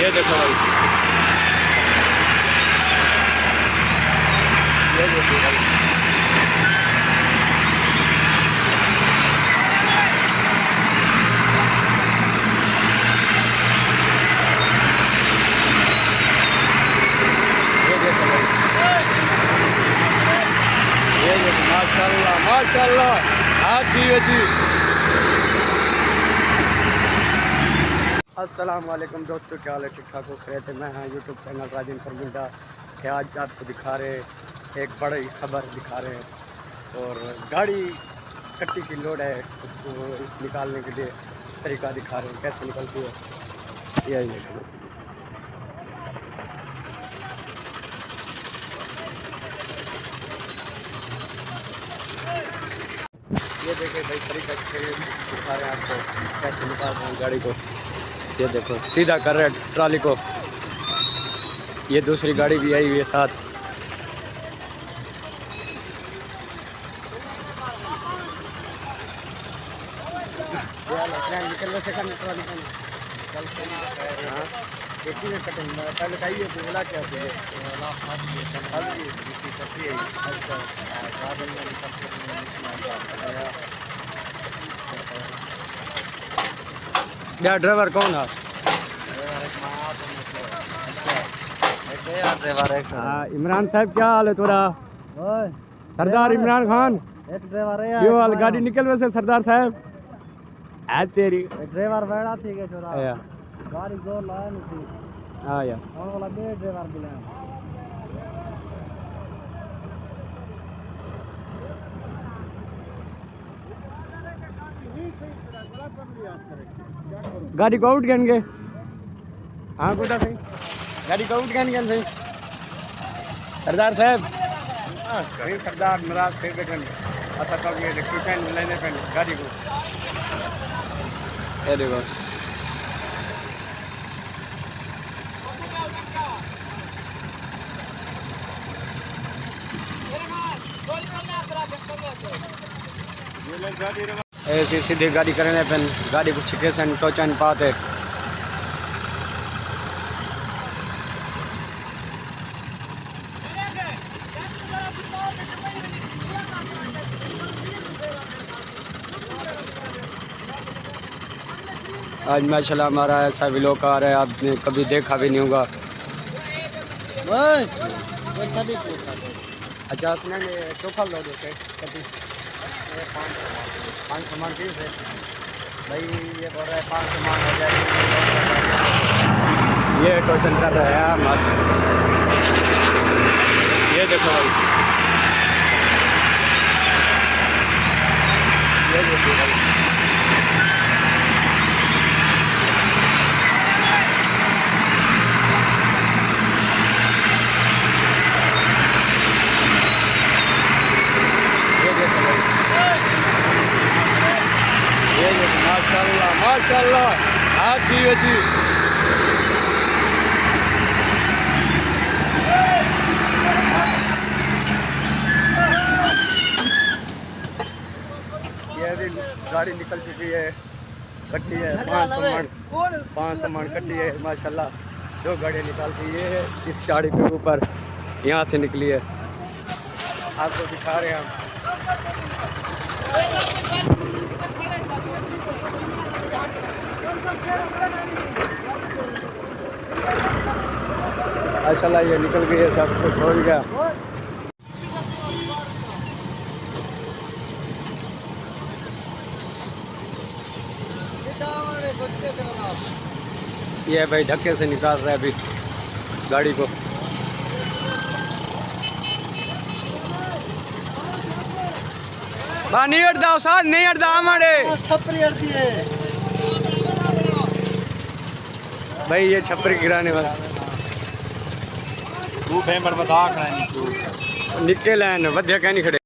ये देखो भाई, ये देखो भाई, ये देखो भाई, ये देखो माशाल्लाह माशाल्लाह। हाँ जी जी। अस्सलाम वालेकुम दोस्तों, क्या हाल है? ठीक ठाक हो? खैरियत है? मैं हाँ यूट्यूब चैनल राजन फरमुल्ला के आज आपको दिखा रहे एक बड़ी खबर दिखा रहे हैं। और गाड़ी कट्टी की लोड है, उसको निकालने के लिए तरीका दिखा रहे हैं कैसे निकलती है। यही ये देखिए भाई, तरीका दिखा रहे हैं आपको कैसे निकाल रहे हैं गाड़ी को। ये देखो सीधा कर रहे हैं ट्राली को। ये दूसरी गाड़ी भी आई हुई है साथ। निकलने से करने ट्राली का हाँ एक ही में कटेंगे पहले चाहिए बोला क्या चाहिए। अच्छा ड्राइवर कौन है? हाँ इमरान साहब, क्या हाल है थोड़ा? सरदार इमरान खान एक ड्राइवर है क्यों हाल? गाड़ी निकल वैसे सरदार साहब है तेरी ड्राइवर बैठा थी के चौदह आया गाड़ी जोर लाया नहीं थी आया कौन वाला बे ड्राइवर मिला। गाड़ी को आउट गए। हाँ गोदा सही गाड़ी को आउट गए सही सरदार साहब। सही सरदार नाराज थे बैठे ऐसा कब ये इलेक्ट्रिशियन लेने पे गाड़ी को। ये देखो ऐसी सीधी गाड़ी करने पे गाड़ी को छिके से टोचन पाते। आज माशाल्लाह हमारा ऐसा व्लॉग आ रहा है, आपने कभी देखा भी नहीं होगा। अच्छा सुना चोखा लोड से कभी 5 सामान की से भाई ये बोल रहा है 5 सामान हो जाएगी। ये टोचन कर रहे हैं मत। ये देखो भाई, ये देखो भाई, माशाल्लाह माशाल्लाह। हाँ जी जी। ये भी गाड़ी निकल चुकी है, कट्टी है 5 सामान कट्टी है माशाल्लाह। 2 गाड़ियाँ निकालती है इस साड़ी के ऊपर, यहाँ से निकली है, आपको दिखा रहे हैं हम। माशाल्लाह ये निकल गई है, सब कुछ हो गया। ये भाई धक्के से निकाल रहा है अभी गाड़ी को। नहीं हटता साथ नहीं हटता हमारे छपरी हटती है भाई, ये छपरी गिराने वाला निके लैन वधिया कह नहीं खड़े।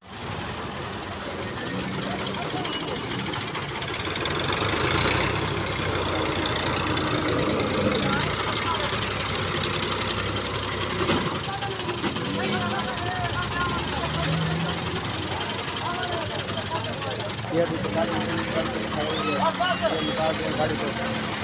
ये भी गाड़ी को